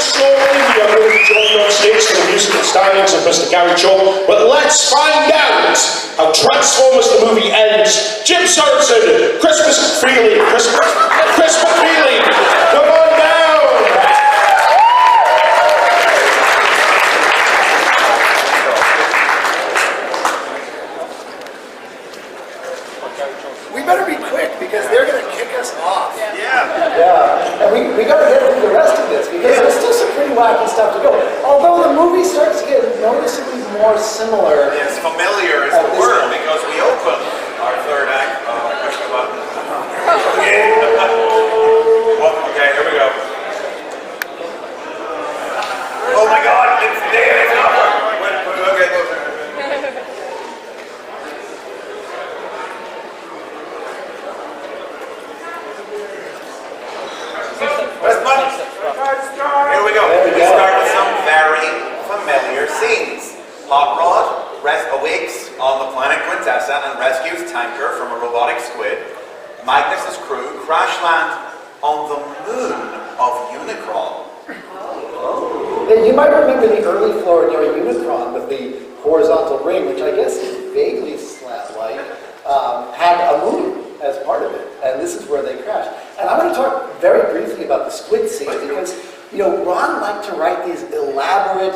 shortly we are going to be joined on stage to the musical stylings of Mr. Gary Chalk, but let's find out how Transformers the movie ends. Jim Sorensen, Christmas McFeely, come on down! We better be quick because they're going to kick us off. Yeah, and we got to get through the rest of this because there's still some pretty wacky stuff to go. Although the movie starts to get noticeably more similar. Yes, familiar is the word because we open our third act. Oh, I pushed the button. Okay, here we go. Oh my God, it's there. It's not working. Okay, here we go. We start with some very familiar scenes. Hot Rod awakes on the planet Quintessa and rescues Tanker from a robotic squid. Magnus's crew crash land on the moon of Unicron. And you might remember the early floor near Unicron with the horizontal ring, which I guess is vaguely slant-like, had a moon as part of it, and this is where they crashed. And I'm going to talk very briefly about the squid scene because, you know, Ron liked to write these elaborate,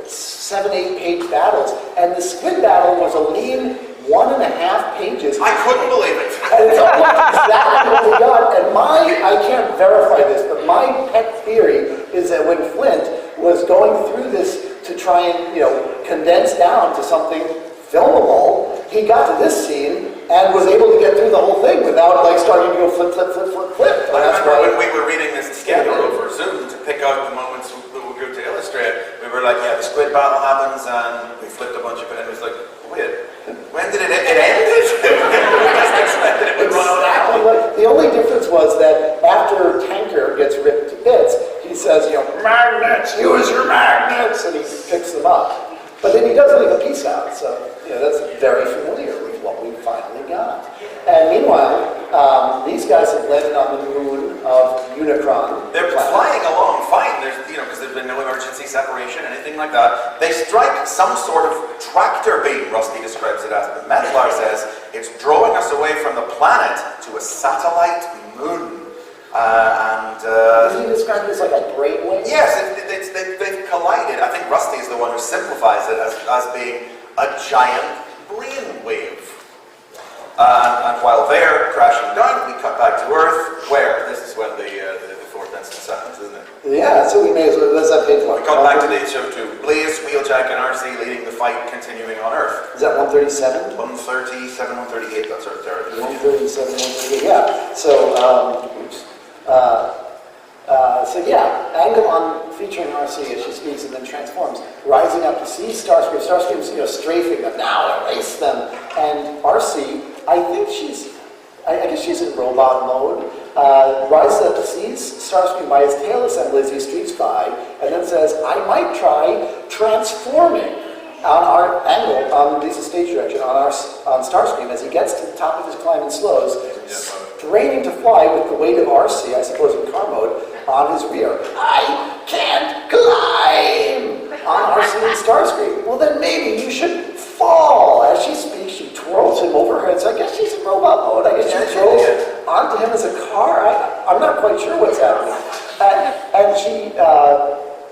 7-8 page battles, and the squid battle was a lean 1.5 pages. I couldn't believe it. And it's almost exactly what we got. And I can't verify this, but my pet theory is that when Flint was going through this to try and, condense down to something filmable, he got to this scene and was able to get through the whole thing without starting to go flip. I remember when we were reading this schedule over Zoom to pick out the moments that we go to illustrate, we were like, yeah, the squid battle happens, and we flipped a bunch of it, and it was like, wait, when did it ended? We just expected it would run out. Exactly. The only difference was that after Tanker gets ripped to bits, he says, magnets, use your magnets, and he picks them up. But then he does leave a piece out, so that's very familiar with what we finally got. And meanwhile, these guys have landed on the moon of Unicron. They're flying along fine. There's, because there's been no emergency separation, anything like that. They strike some sort of tractor beam, Rusty describes it as. But Metlar says it's drawing us away from the planet to a satellite moon. Does he describe it as like a brainwave? Yes, they've collided. I think Rusty is the one who simplifies it as being a giant brainwave. And while they're crashing down, we cut back to Earth, where this is when the fourth instance happens, isn't it? Yeah, so we may as well, let's have page one. We cut back to the show to Blaze, Wheeljack, and RC leading the fight continuing on Earth. Is that 137? 137, 138, that sort of territory. 137, 138, yeah. So, Angelon featuring RC as she speaks and then transforms, rising up to see Starscream. Starscream's, strafing them, now erase them. And RC, I guess she's in robot mode, rises up to seize Starscream by his tail assembly as he streaks by, and then says, I might try transforming on our angle, on the stage direction, on Starscream as he gets to the top of his climb and slows, straining to fly with the weight of RC, I suppose in car mode, on his rear. I can't climb! On RC and Starscream. Well, then maybe you should fall. As she speaks, she twirls him over her head. So I guess she's in robot mode. I guess she throws onto him as a car. I'm not quite sure what's happening. And she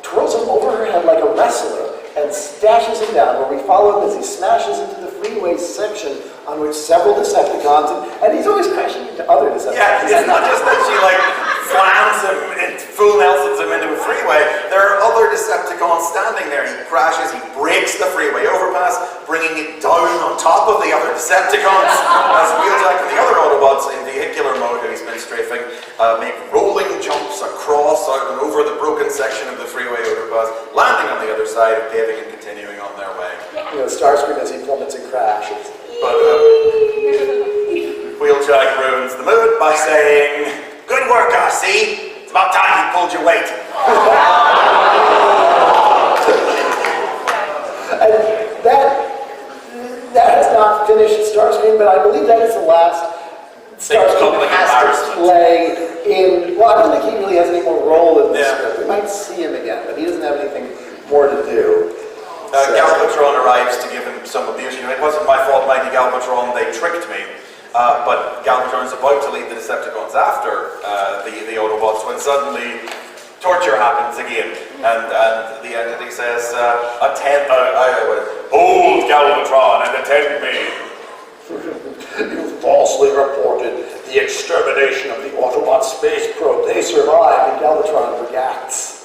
twirls him over her head like a wrestler and stashes him down, where we follow him as he smashes into the freeway section on which several Decepticons, and he's always crashing into other Decepticons. Yeah, it's not just that she slams him and full Nelsons him into a freeway. There are other Decepticons standing there. He crashes, he breaks the freeway overpass, bringing it down on top of the other Decepticons as Wheeljack and the other Autobots in vehicular mode who he's been strafing make rolling jumps across out and over the broken section of the freeway overpass, landing on the other side of paving and continuing on their way. Starscream as he plummets and crashes. But Wheeljack ruins the mood by saying, good work, RC. It's about time you pulled your weight. And that has not finished Starscream, but I believe that is the last Starscream has to play in. Well, I don't think he really has any more role in this script. might see him again, but he doesn't have anything more to do. Galvatron arrives to give him some abuse. You know, it wasn't my fault, mighty Galvatron, they tricked me. But Galvatron is about to lead the Decepticons after the Autobots when suddenly torture happens again. And the entity says, hold Galvatron and attend me. You falsely reported the extermination of the Autobot space probe. They survived, and Galvatron reacts.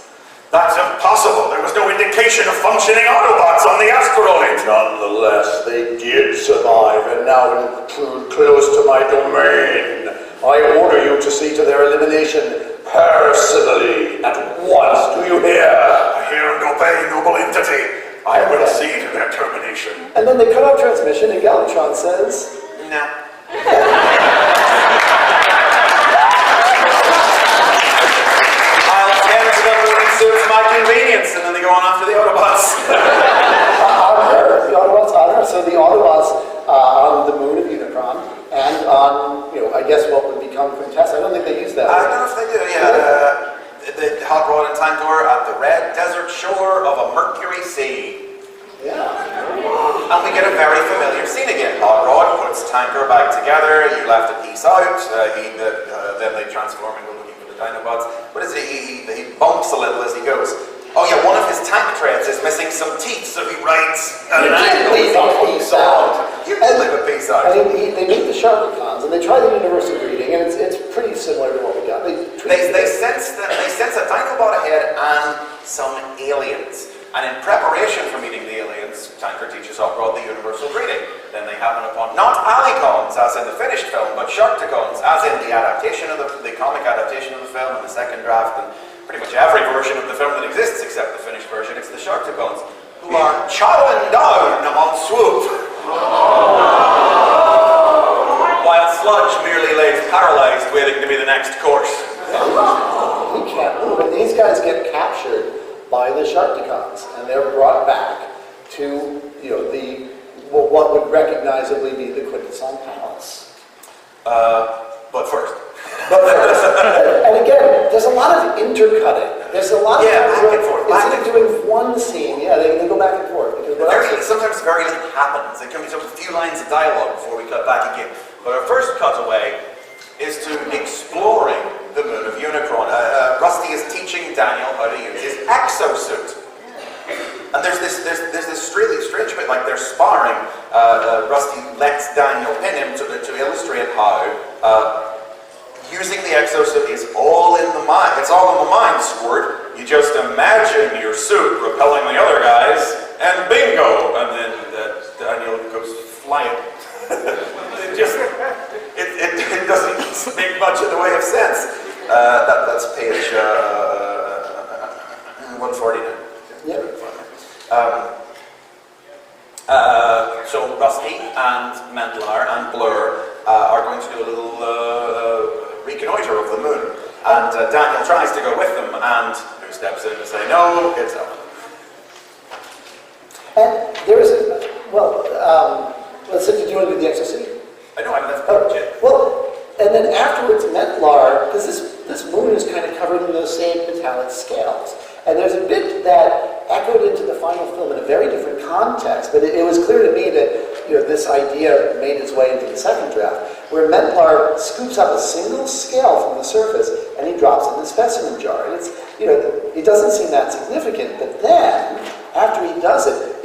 That's impossible. There was no indication of functioning Autobots on the asteroid. Nonetheless, they did survive and now intrude close to my domain. I order you to see to their elimination personally at once. Do you hear? I hear and obey, noble entity. I will see to their termination. And then they cut off transmission, and Galvatron says, No. I'll attend to them when it suits my convenience, and then they go on after the Autobots. on Earth, the Autobots on Earth. So the Autobots on the moon of Unicron, and on, I guess what would become Quintessa. I don't think they use that. I don't know if they do, yeah. The Hot Rod and Tantor at the red desert shore of a Mercury sea. Yeah. And we get a very familiar scene again. Hot Rod puts Tanker back together, you left a piece out, then they transform and go looking for the Dinobots. What is it? He bumps a little as he goes. Oh yeah, one of his tank treads is missing some teeth, so he writes an angle. Leave a piece out. You did leave a piece out. I mean, they meet the Sharkicons, and they try the universal greeting, and it's pretty similar to what we got. They sense a Dinobot ahead and some aliens. And in preparation for meeting the aliens, Tanker teaches Hot-Rod the universal greeting. Then they happen upon not Alicons, as in the finished film, but Sharkticons, as in the adaptation of the comic adaptation of the film in the second draft, and pretty much every version of the film that exists except the finished version. It's the Sharkticons, who are chowing down on Swoop. While Sludge merely lays paralyzed, waiting to be the next course. He can't move, and these guys get captured by the Sharkticons, and they're brought back to what would recognizably be the Quintesson Palace. But first, and again, there's a lot of intercutting. There's a lot of back and forth. Instead of doing one scene, they go back and forth. Because sometimes very little happens. It can be just a few lines of dialogue before we cut back again. But our first cutaway is to exploring the moon of Unicron. Rusty is teaching Daniel how to use his exosuit. And there's this really strange bit, like they're sparring. Rusty lets Daniel pin him to illustrate how using the exosuit is all in the mind. It's all in the mind, Squirt. You just imagine your suit repelling the other guys, and bingo! And then Daniel goes flying. It doesn't make much in the way of sense. That's page 149. Yep. So Rusty and Mentlar and Blur are going to do a little reconnoiter of the moon. And Daniel tries to go with them, and who steps in to say, no, it's up. And there is let's say, do you want to do the exosuit? I know, that's covered yet. Well, and then afterwards, Mentlar, because this moon is kind of covered in those same metallic scales. And there's a bit that echoed into the final film in a very different context, but it was clear to me that this idea made its way into the second draft, where Mentlar scoops up a single scale from the surface and he drops it in the specimen jar. And it's, it doesn't seem that significant, but then, after he does it,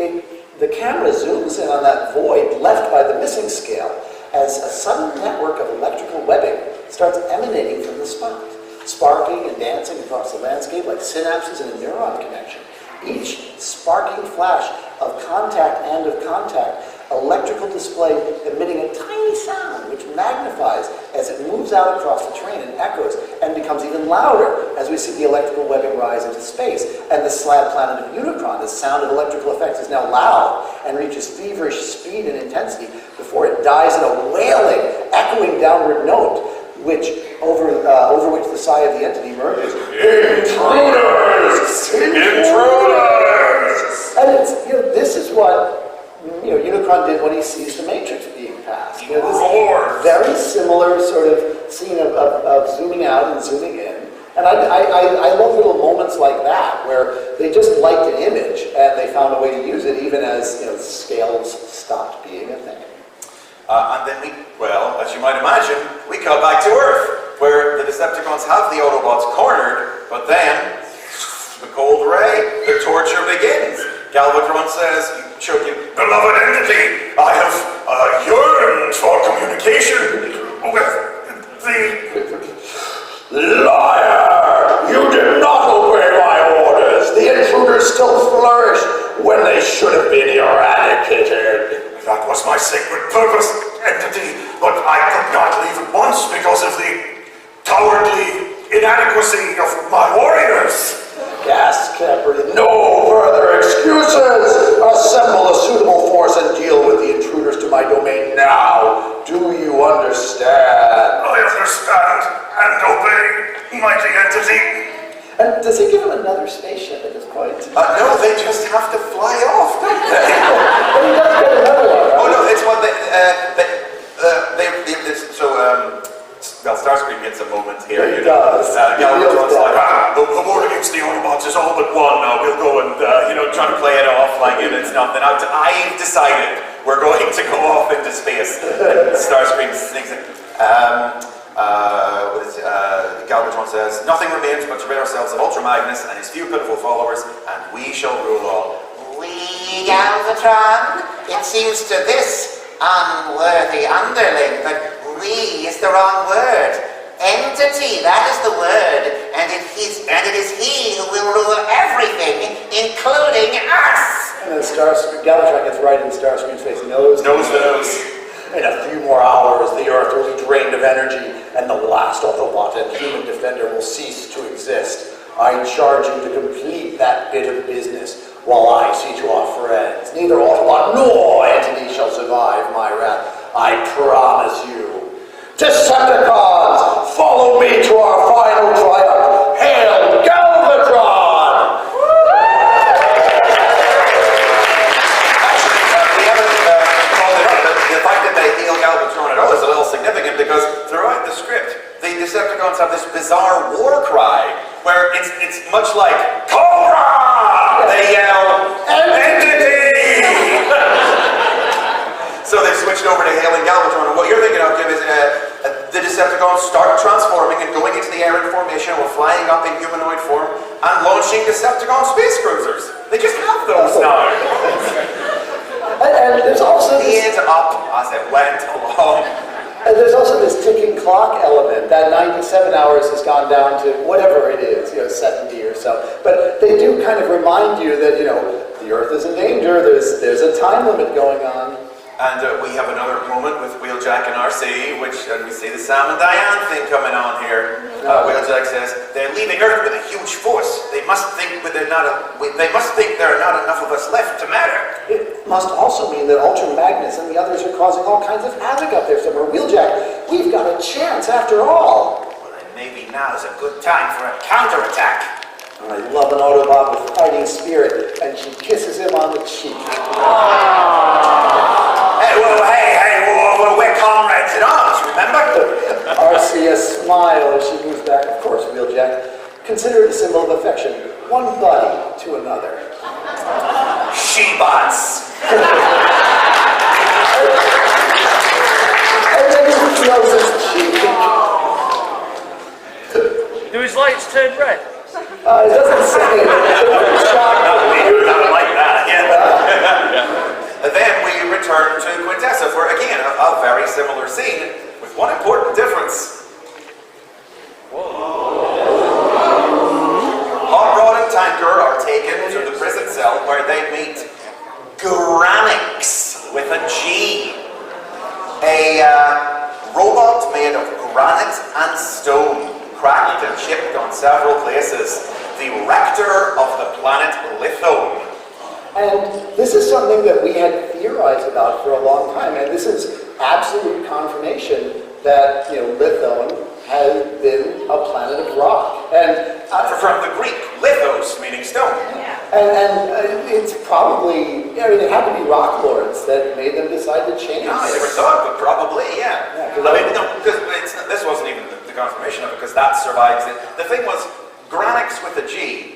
the camera zooms in on that void left by the missing scale as a sudden network of electrical webbing starts emanating from the spot, sparking and dancing across the landscape like synapses in a neuron connection. Each sparking flash of contact and of contact, electrical display emitting a tiny sound which magnifies as it moves out across the terrain and echoes and becomes even louder as we see the electrical webbing rise into space. And the slab planet of Unicron, the sound of electrical effects, is now loud and reaches feverish speed and intensity before it dies in a wailing, echoing downward note, which over which the sigh of the entity merges. Intruders! Intruders! And it's, this is what Unicron did when he sees the Matrix being passed. This very similar sort of scene of zooming out and zooming in. And I love little moments like where they just liked an image and they found a way to use it even as scales stopped being a thing. And then as you might imagine, we cut back to Earth, where the Decepticons have the Autobots cornered, but then, the cold ray, the torture begins. Galvatron says, choking, "Beloved entity, I have yearned for communication with the..." Liar! You did not obey my orders! The intruders still flourish when they should have been eradicated. That was my sacred purpose, entity, but I could not leave at once because of the cowardly inadequacy of my warriors. Gas Camper, no further excuses! Assemble a suitable force and deal with the intruders to my domain now. Do you understand? I understand and obey, mighty entity. And does he give him another spaceship at this point? No, they just have to fly off, don't they? But he does get another one, right? Oh no, it's what Starscream gets a moment here. He does. Galvatron's like, the war against the Autobots is all but won now. We'll go and, try to play it off like it's nothing. I've decided we're going to go off into space. And Starscream sneaks in. Galvatron says, "Nothing remains but to rid ourselves of Ultra Magnus and his few pitiful followers, and we shall rule all." We, Galvatron? It seems to this unworthy underling that we is the wrong word. Entity, that is the word, and it is he who will rule everything, including us. And then Galvatron gets right in Starscream's face. Nose to nose. In a few more hours, the Earth will be drained of energy, and the last Autobot and human defender will cease to exist. I charge you to complete that bit of business while I see to our friends. Neither Autobot nor entity shall survive my wrath. I promise you. Decepticons, follow me to our final triumph. Hail Galvatron! We haven't called it up, but the fact that they hail Galvatron at all is a little significant because throughout the script, the Decepticons have this bizarre war cry where it's much like Cobra! They yell, Entity! So they've switched over to hailing Galvatron, and what you're thinking of, Jim, is the Decepticons start transforming and going into the air in formation or flying up in humanoid form and launching Decepticon space cruisers. They just have those now. And there's also It up as it went along. And there's also this ticking clock element. That 97 hours has gone down to whatever it is, 70 or so. But they do kind of remind you that, the Earth is in danger. There's a time limit going on. And we have another moment with Wheeljack and RC, and we see the Sam and Diane thing coming on here. Wheeljack says, "They're leaving Earth with a huge force. They must think there are not enough of us left to matter." It must also mean that Ultra Magnus and the others are causing all kinds of havoc up there somewhere. Wheeljack, we've got a chance after all. Well, then maybe now is a good time for a counterattack. I love an Autobot with fighting spirit, and she kisses him on the cheek. Hey, we're comrades in arms, remember? Arcia smile as she moves back. Of course, Wheeljack. Consider it a symbol of affection. One buddy to another. She-bots. And then he feels his cheek. Do his lights turn red? It doesn't say. Not like that, yeah. Then we return to Quintessa for, again, a very similar scene with one important difference. Hot Rod and Tanker are taken to the prison cell where they meet Granix with a G. A robot made of granite and stone, cracked and chipped on several places. The rector of the planet Lithone. And this is something that we had theorized about for a long time, and this is absolute confirmation that Lithone has been a planet of rock. And From the Greek, lithos, meaning stone. and it's probably, it had to be rock lords that made them decide to change. I never thought, but probably, yeah. Because this wasn't even the confirmation of it, because that survives it. The thing was, Granix with a G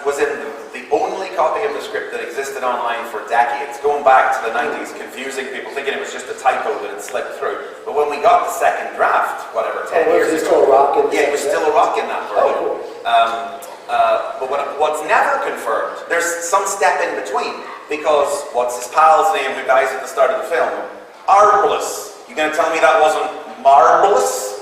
was in the only copy of the script that existed online for decades, going back to the 90s, confusing people, thinking it was just a typo that had slipped through. But when we got the second draft, whatever, 10 years ago... Still a rock in yeah, it was still a rock in that version. But what's never confirmed, there's some step in between, because what's his pal's name who dies at the start of the film? Arbless. You gonna tell me that wasn't marvelous?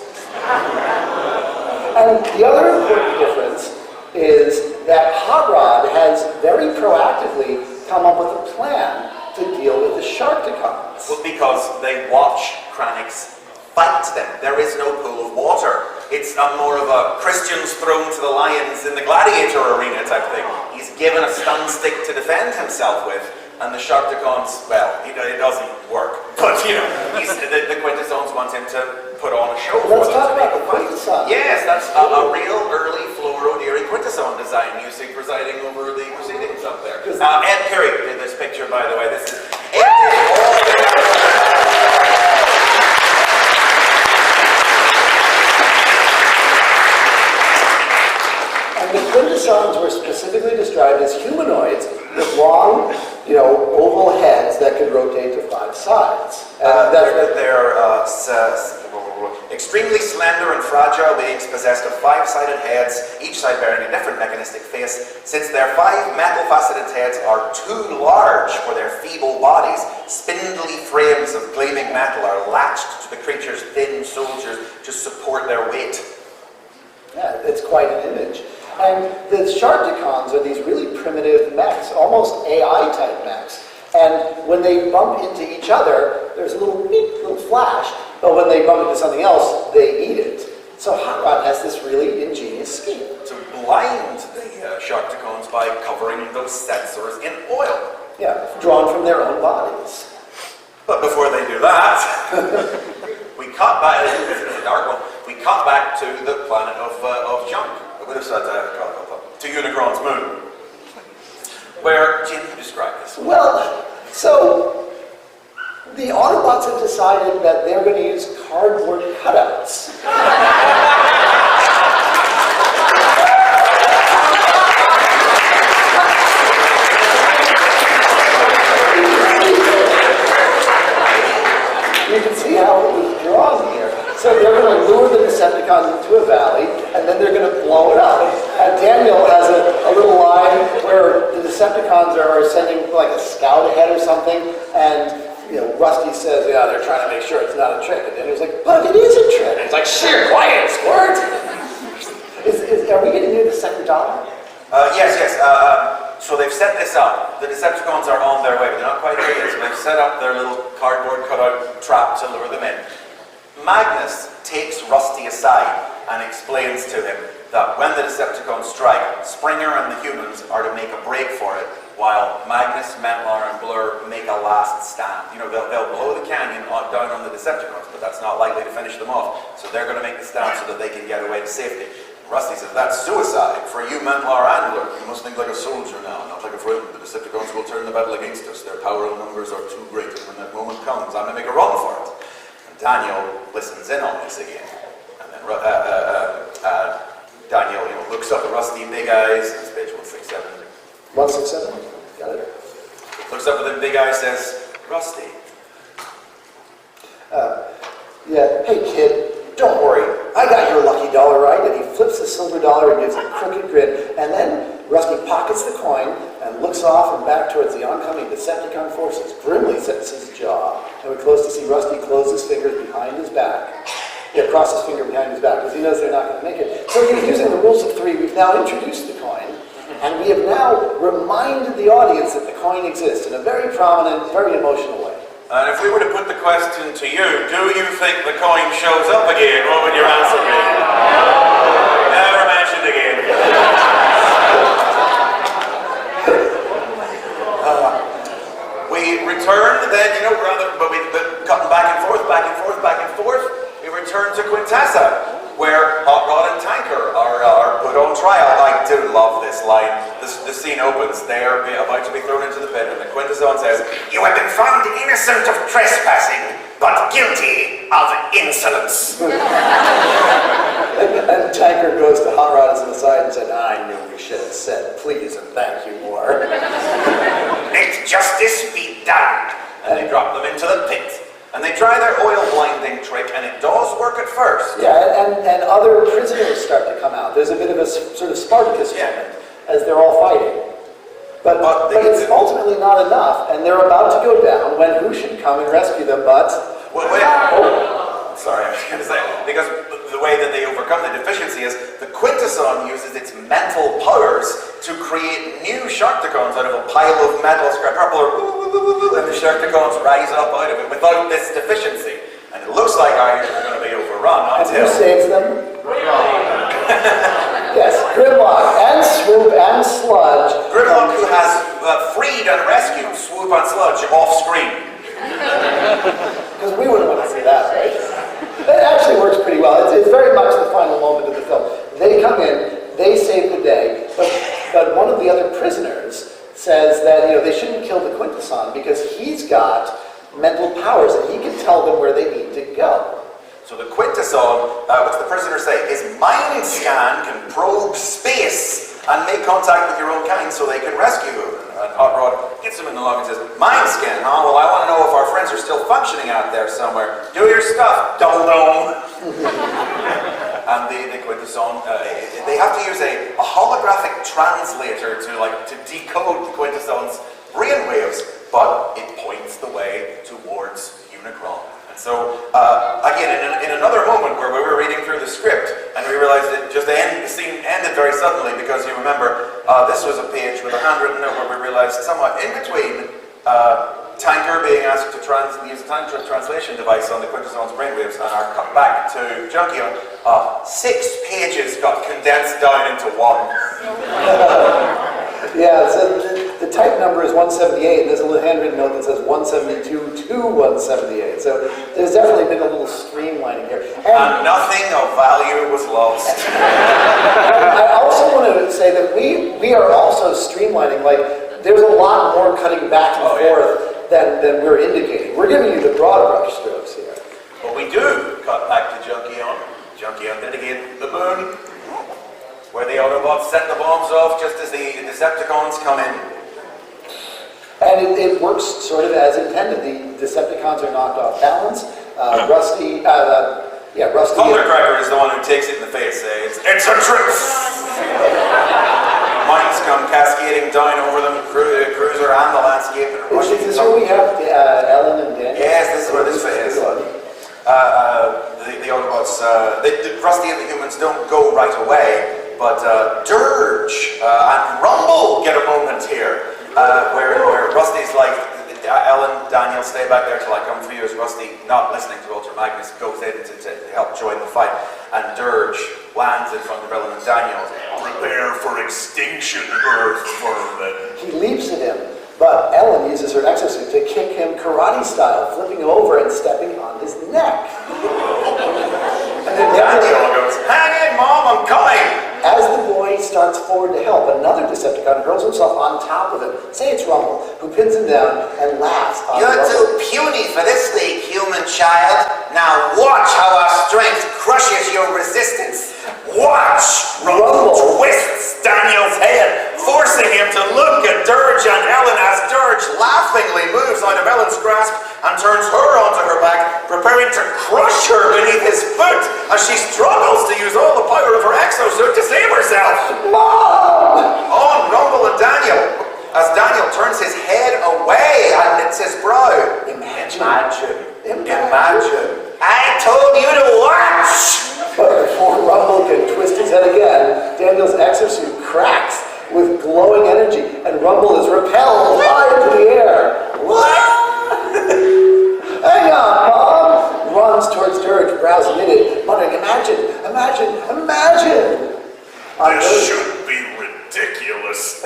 And the other important difference is that Hot Rod has very proactively come up with a plan to deal with the Sharkticons. Well, because they watch Kranix fight them. There is no pool of water. It's more of a Christians thrown to the lions in the gladiator arena type thing. He's given a stun stick to defend himself with, and the Sharkticons, well, it doesn't work. But, you know, the Quintessons want him to put on a show for them. Let's talk about the Quintesson. Yes, that's a real early Flora O'Deary Quintesson design, you see, presiding over the proceedings up there. Ed Perry did this picture, by the way. This is Ed did all the... And the Quintessons were specifically described as humanoids with long, oval heads that could rotate to 5 sides. They're extremely slender and fragile beings possessed of 5-sided heads, each side bearing a different mechanistic face. Since their 5 metal-faceted heads are too large for their feeble bodies, spindly frames of gleaming metal are latched to the creature's thin soldiers to support their weight. Yeah, it's quite an image. And the Sharkticons are these really primitive mechs, almost AI-type mechs. And when they bump into each other, there's a little beep, little flash. But when they bump into something else, they eat it. So Hot Rod has this really ingenious scheme. To blind the Sharkticons by covering those sensors in oil. Yeah, drawn from their own bodies. But before they do that, we cut back, this is a dark one, we cut back to the planet of junk. To Unicron's moon. Where, Jim, you describe this? Well, so the Autobots have decided that they're going to use cardboard cutouts. You can see how it was drawn here. So they're going to lure the Decepticons into a valley, and then they're going to blow it up. And Daniel has a little line where the Decepticons are sending like a scout ahead or something, and Rusty says, yeah, they're trying to make sure it's not a trick. And Daniel's like, but it is a trick. And it's like, shit, quiet, Squirt. Are we getting near the second dollar? Yes. So they've set this up. The Decepticons are on their way, but they're not quite there yet. So they've set up their little cardboard cutout trap to lure them in. Magnus takes Rusty aside and explains to him that when the Decepticons strike, Springer and the humans are to make a break for it, while Magnus, Mentlar, and Blur make a last stand. They'll blow the canyon down on the Decepticons, but that's not likely to finish them off. So they're going to make the stand so that they can get away to safety. Rusty says, that's suicide. For you, Mentlar and Blur, you must think like a soldier now, not like a friend. The Decepticons will turn the battle against us. Their power and numbers are too great, and when that moment comes, I'm going to make a run for it. Daniel listens in on this again, and then Daniel, looks up at Rusty, big eyes. It's page 167. 167. Got it. Looks up at him, big eyes, says, Rusty. Yeah. Hey kid, don't worry. I got your lucky dollar, right? And he flips the silver dollar and gives a crooked grin, and then Rusty pockets the coin and looks off and back towards the oncoming Decepticon forces. Grimly sets his jaw, and we're close to see Rusty close his fingers behind his back. Yeah, cross his finger behind his back, because he knows they're not going to make it. So using the rules of 3, we've now introduced the coin, and we have now reminded the audience that the coin exists in a very prominent, very emotional way. And if we were to put the question to you, do you think the coin shows up again? What would your answer be? Never mentioned again. We returned then, cutting back and forth, we returned to Quintessa, where Hot Rod and Tanker are put on trial. I do love this line. The scene opens, they are about to be thrown into the pit, and the Quintesson says, you have been found innocent of trespassing, but guilty of insolence. And Tanker goes to Hot Rod as an aside and said, I knew we should have said please and thank you more. Let justice be done. And they drop them into the pit. And they try their oil blinding trick, and it does work at first. Yeah, and other prisoners start to come out. There's a bit of a sort of Spartacus moment as they're all fighting. But it's ultimately not enough, and they're about to go down when who should come and rescue them but... Well, wait. Sorry, I was going to say, because the way that they overcome the deficiency is the Quintesson uses its mental powers to create new Sharktacons out of a pile of metal scrap purple, and the Sharktacons rise up out of it without this deficiency. And it looks like Iron is going to be overrun until... And who saves them? Yes, Grimlock and Swoop and Sludge. Grimlock, who has freed and rescued Swoop and Sludge off screen. Because we wouldn't want to see that, right? It actually works pretty well. It's very much the final moment of the film. They come in, they save the day, but one of the other prisoners says that they shouldn't kill the Quintesson because he's got mental powers and he can tell them where they need to go. So the Quintesson, what's the prisoner say? His mind scan can probe space and make contact with your own kind so they can rescue you. And Hot Rod gets him in the log and says, mind scan, huh? Well, I want to know if our friends are still functioning out there somewhere. Do your stuff, dum-dum. And the Quintesson, they have to use a holographic translator to decode the Quintesson's brainwaves, but it points the way towards Unicron. And so, again, in another moment where we were reading through the script and we realized that the scene ended very suddenly because you remember this was a page with a handwritten note where we realized somewhat in between Tanker being asked to use a time translation device on the Quintesson's brainwaves and our cut back to Junkion, 6 pages got condensed down into one. Yeah, so the type number is 178, and there's a little handwritten note that says 172 to 178. So there's definitely been a little streamlining here. And nothing of value was lost. I also want to say that we are also streamlining. Like, there's a lot more cutting back and forth than we're indicating. We're giving you the broad brush strokes here. But we do cut back to Junkion. Junkion did again the moon, where the Autobots set the bombs off just as the Decepticons come in. And it works sort of as intended. The Decepticons are knocked off balance. Rusty. Thundercracker is the one who takes it in the face. It's a trick! Mines come cascading down over them, cruiser and the landscape. Is this where we have Ellen and Daniel? Yes, this is where this is. The Autobots, Rusty and the humans don't go right away. But Dirge and Rumble get a moment here, where Rusty's like, Ellen, Daniel, stay back there till I come for you, as Rusty, not listening to Ultra Magnus, goes in to help join the fight. And Dirge lands in front of Ellen and Daniel. Prepare for extinction, Earth vermin. He leaps at him, but Ellen uses her exosuit to kick him karate style, flipping him over and stepping on his neck. And then Daniel goes, hang in, Mom, I'm coming! As the boy starts forward to help, another Decepticon hurls himself on top of him. Say it's Rumble, who pins him down and laughs on You're Rumble. too puny for this league, human child. Now watch how our strength crushes your resistance. Watch! Rumble twists Daniel's head, forcing him to look at Dirge and Ellen as Dirge laughingly moves out of Ellen's grasp and turns her onto her back, preparing to crush her beneath his foot as she struggles to use all the power of her exosuit to save herself. Mom! On Rumble and Daniel, as Daniel turns his head away and knits his brow. Imagine. I told you to watch! But before Rumble can twist his head again, Daniel's exosuit cracks with glowing energy, and Rumble is repelled high into the air. Hang on, Mom! Runs towards Dirge, brows knitted, muttering, imagine! This should be ridiculous,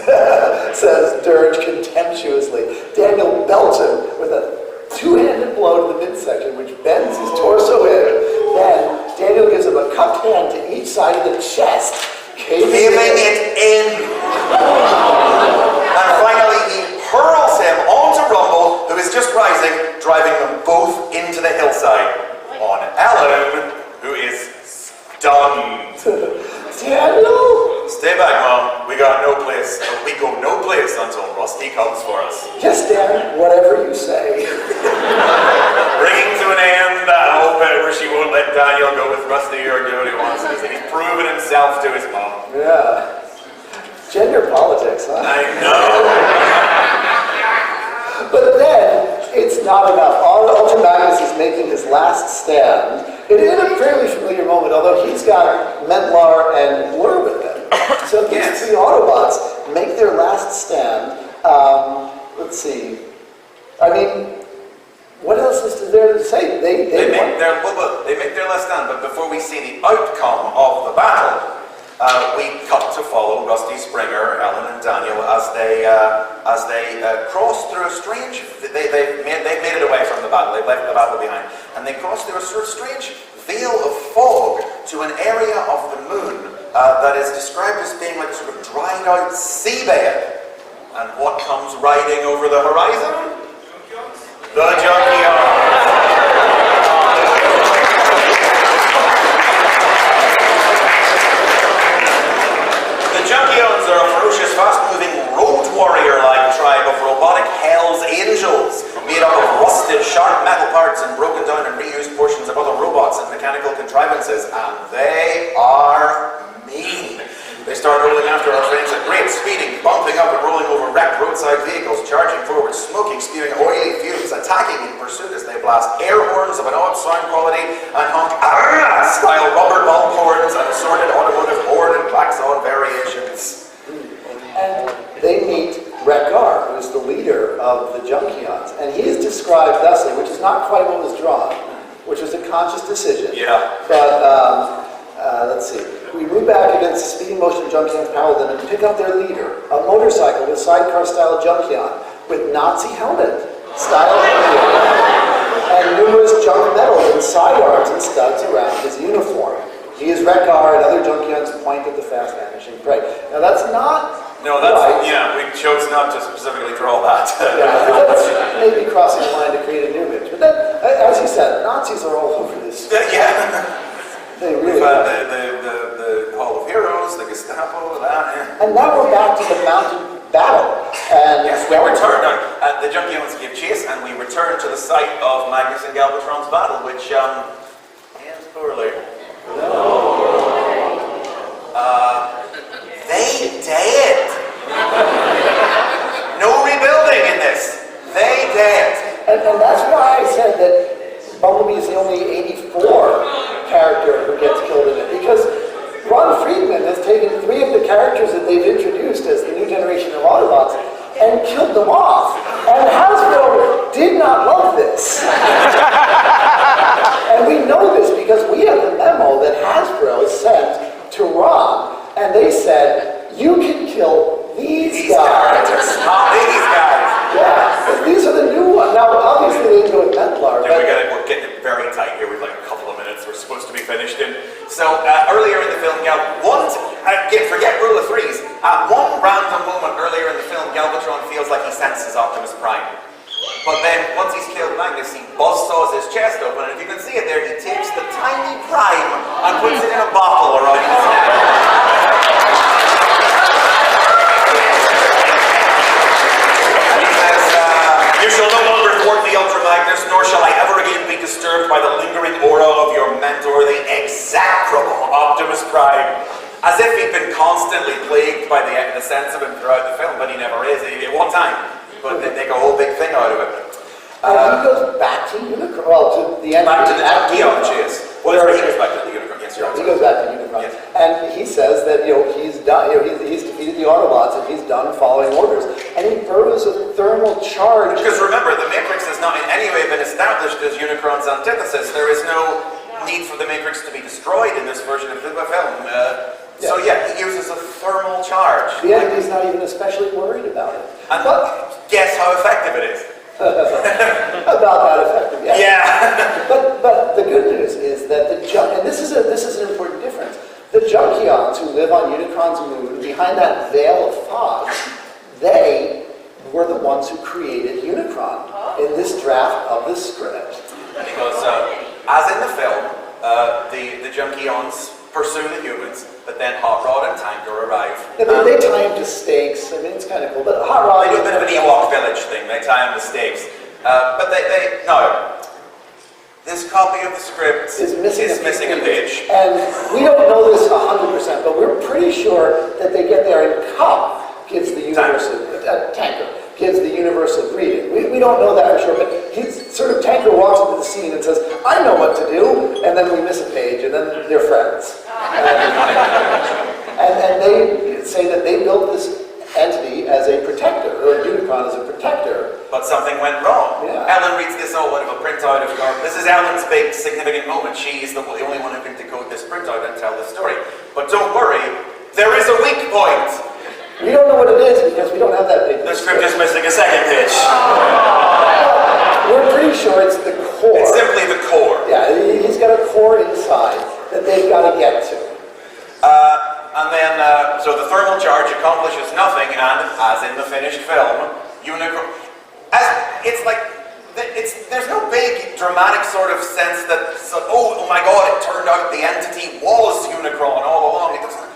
says Dirge contemptuously. Daniel belts him with a two-handed blow to the midsection, which bends his torso in. Then Daniel gives him a cupped hand to each side of the chest, caving it in. And finally, he hurls him onto Rumble, who is just rising, driving them both into the hillside. place, but we go no place until Rusty comes for us. Yes, Dan, whatever you say. Bringing to an end that whole bit where she won't let Daniel go with Rusty or do what he wants because he's proven himself to his mom. Yeah. Gender politics, huh? I know. But then, it's not enough. Ultra Magnus is making his last stand. It is a fairly familiar moment, although he's got Mentlar and Blur with him. So these three Autobots make their last stand. Let's see. I mean, what else is there to say? They make their last stand, but before we see the outcome of the battle, we cut to follow Rusty, Springer, Ellen, and Daniel as they cross through a strange. They've made it away from the battle. They've left the battle behind, and they cross through a sort of strange veil of fog to an area of the moon that is described as being like a sort of dried out seabed. And what comes riding over the horizon? The Junkions. The Junkions are a ferocious, fast-moving, road warrior-like tribe of robotic Hell's Angels, made up of rusted, sharp metal parts and broken down and reused portions of other robots and mechanical contrivances, and they are mean. They start rolling after our friends at great speeding, bumping up and rolling over wrecked roadside vehicles, charging forward, smoking, spewing oily fumes, attacking in pursuit as they blast air horns of an odd sound quality and honk style rubber ball horns and assorted automotive horn and klaxon variations. And they meet Rekgar, who's the leader of the Junkions, and he is described thusly, which is not quite what was drawn, which was a conscious decision. Yeah. But let's see. We move back against the speeding motion of Junkions Paladin and pick up their leader, a motorcycle with sidecar-style Junkion with Nazi helmet style and numerous junk medals and sidearms and studs around his uniform. He is Rekgar, and other Junkions point at the fast-vanishing prey. Now that's not right. Yeah, we chose not to specifically draw that. Yeah, that's maybe crossing the line to create a new image. But then, as you said, Nazis are all over this. Yeah. They really We've are. had the Hall of Heroes, the Gestapo, that. And now we're back to the mounted battle. And Yes, we return. The Junkions give chase, and we return to the site of Magnus and Galvatron's battle, which ends poorly. They dead. No rebuilding in this. They dead. And that's why I said that Bumblebee is the only 84 character who gets killed in it. Because Ron Friedman has taken 3 of the characters that they've introduced as the new generation of Autobots and killed them off. And Hasbro did not love this. And we know this because we have the memo that Hasbro sent to Ron, and they said, you can kill these guys. Not these guys. Yeah, these are the new ones. Now, obviously, they didn't go with Mentlar. Yeah, we're getting it very tight here. We've like a couple of minutes we're supposed to be finished in. So earlier in the film, forget rule of threes. At one random moment earlier in the film, Galvatron feels like he senses Optimus Prime. But then, once he's killed Magnus, he buzzsaws his chest open, and if you can see it there, he takes the tiny Prime and puts it in a bottle around his neck. And he says, you shall no longer thwart the Ultra Magnus, nor shall I ever again be disturbed by the lingering aura of your mentor, the execrable Optimus Prime. As if he'd been constantly plagued by the sense of him throughout the film, but he never is. At one time. But they make a whole big thing out of it. He goes back to Unicron. Well, to the end. Back to the Junkion chase. Well, he goes back to the Unicron. Yes, you're He right. goes back to Unicron. Yes. And he says that he's done. He's defeated the Autobots and he's done following orders. And he throws a thermal charge. Because remember, the Matrix has not in any way been established as Unicron's antithesis. There is no need for the Matrix to be destroyed in this version of the film. So yeah, he uses a thermal charge. The enemy's not even especially worried about it. And guess how effective it is? About that effective, yeah. Yeah. But the good news is that and this is an important difference. The Junkions who live on Unicron's moon, behind that veil of fog, they were the ones who created Unicron in this draft of the script. Because as in the film, the Junkions pursue the humans, but then Hot Rod and Tanker arrive. Yeah, they tie him to stakes. I mean, it's kind of cool. But Hot Rod... They do a bit of an Ewok village thing. They tie him to stakes. But no. This copy of the script is missing a page. And we don't know this 100%, but we're pretty sure that they get there and Cup gives the universe Tanker gives the universe a greeting. We don't know that for sure, but he's sort of Tanker walks into the scene and says, I know what to do, and then we miss a page, and then they're friends. and they say that they built this entity as a protector, or Unicron as a protector. But something went wrong. Yeah. Ellen reads this all out of a printout of her. This is Ellen's big significant moment. She is the only one who can decode this printout and tell the story. But don't worry, there is a weak point. We don't know what it is because we don't have that big. The script is missing a second page. We're pretty sure it's the core. It's simply the core. Yeah, he's got a core inside that they've got to get to. And then, so the thermal charge accomplishes nothing, and as in the finished film, Unicron. There's no big dramatic sort of sense that, oh my god, it turned out the entity was Unicron all along. It doesn't.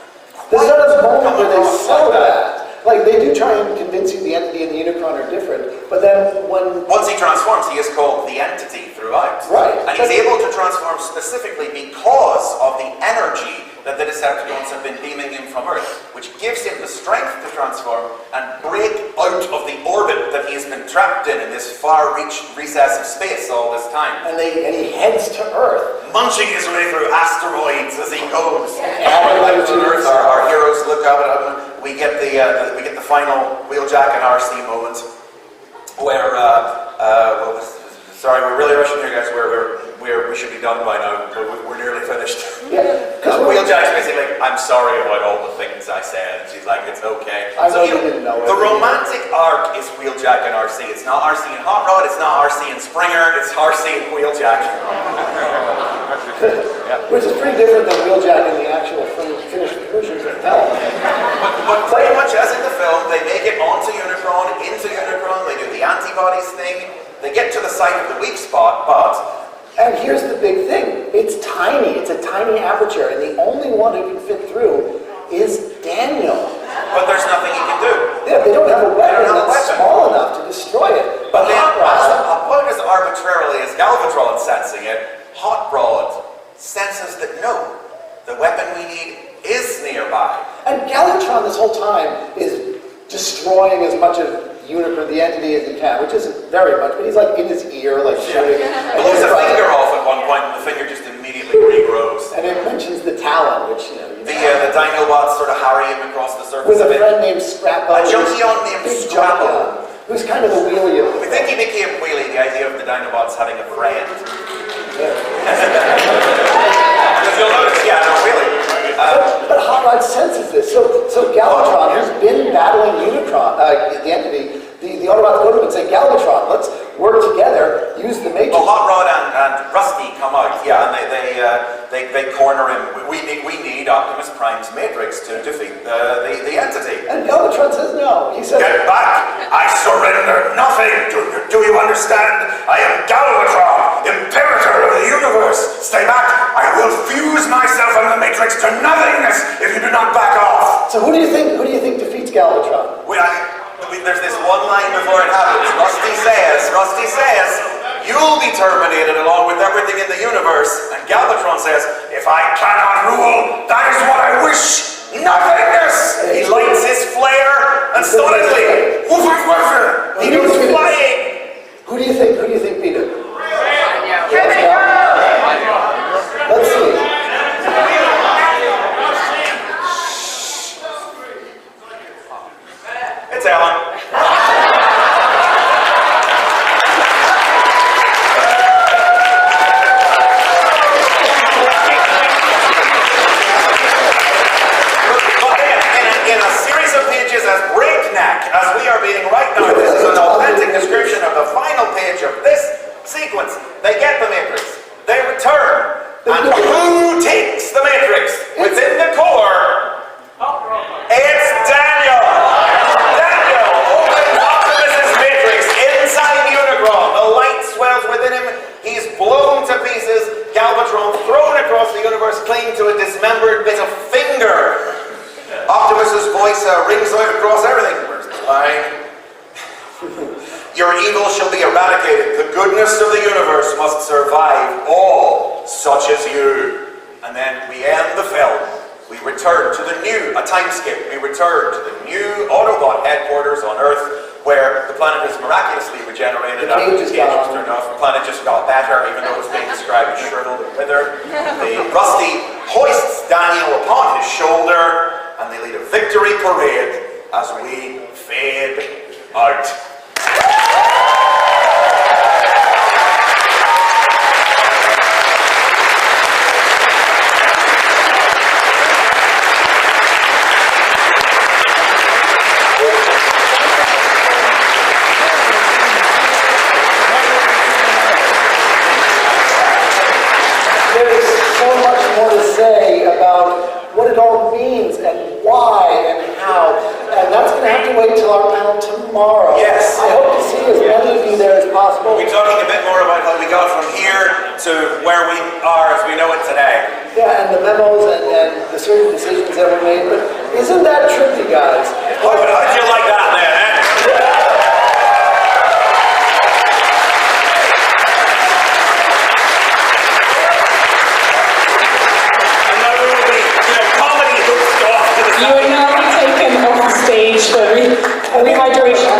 There's not a moment where they sell that. Like, they do try and convince you the entity and the Unicron are different, but then when... Once he transforms, he is called the entity throughout. Right. And he's able to transform specifically because of the energy that the Decepticons have been beaming him from Earth, which gives him the strength to transform and break out of the orbit that he has been trapped in this far-reach recess of space all this time. And he heads to Earth. Munching his way through asteroids as he goes. And to Earth, our heroes look up at him. We get the final Wheeljack and RC moment where sorry, we're really rushing here, guys. We should be done by now, but we're nearly finished. Yeah, Wheeljack's basically like, I'm sorry about all the things I said. She's like, it's okay. I know you didn't know it. The romantic arc is Wheeljack and RC. It's not RC and Hot Rod. It's not RC and Springer. It's RC and Wheeljack. Which is pretty different than Wheeljack in the actual finished versions of the film. But pretty much as in the film, they make it onto Unicron, into Unicron. They do the antibodies thing. They get to the site of the weak spot, but... And here's the big thing. It's tiny. It's a tiny aperture, and the only one who can fit through is Daniel. But there's nothing he can do. Yeah, they don't have a weapon that's small enough to destroy it. But then, as arbitrarily as Galvatron sensing it, Hot Rod senses that no, the weapon we need is nearby. And Galvatron this whole time is destroying as much of Unicron, the entity, as he can, which isn't very much, but he's like in his ear, like shooting. Blows a finger off at one point, and the finger just immediately regrows. And it mentions the Talon, which, the Dinobots sort of harry him across the surface with a of it. friend named Scrapple. A Junkion named Scrapple. Who's kind of the wheelie of the We think he became wheelie, the idea of the Dinobots having a friend. Yeah. Because you'll notice, really. But Hot Rod senses this. So Galvatron, who's been battling Unicron, the entity, the Autobots go to him and say, Galvatron, let's work together, use the Matrix. Well, Hot Rod and Rusty come out, and they corner him. We need Optimus Prime's Matrix to defeat the entity. And Galvatron says no. He says, Get back! I surrender nothing! Do you understand? I am Galvatron, Imperator of the universe! Stay back! I will fuse myself and the Matrix to nothingness if you do not back off! so who do you think defeats Galvatron? There's this one line before it happens. Rusty says, you'll be terminated along with everything in the universe. And Galvatron says, if I cannot rule, that is what I wish! Nothingness! He lights his flare, and suddenly, he goes flying! Who do you think beat him? Let's see. It's Alan. In a series of pages as breakneck as we are being right now, this is an authentic description of the final page of this sequence. They get the Matrix. They return. And who takes the Matrix? Within the core, it's Daniel! Daniel! evil shall be eradicated. The goodness of the universe must survive all such as you. And then we end the film. We return to the new, a time skip. We return to the new Autobot headquarters on Earth, where the planet is miraculously regenerated after the cage was turned off. The planet just got better, even though it's being described as shriveled and withered. The Rusty hoists Daniel upon his shoulder, and they lead a victory parade as we fade out. There's so much more to say about what it all means and why and how, and that's going to have to wait till our panel tomorrow. Yes. I hope to see as many of you there as possible. We'll be talking a bit more about how we got from here to where we are as we know it today. Yeah, and the memos and the certain decisions that were made, but isn't that tricky, guys? How did you like that, man? You are now taken off the stage for rehydration.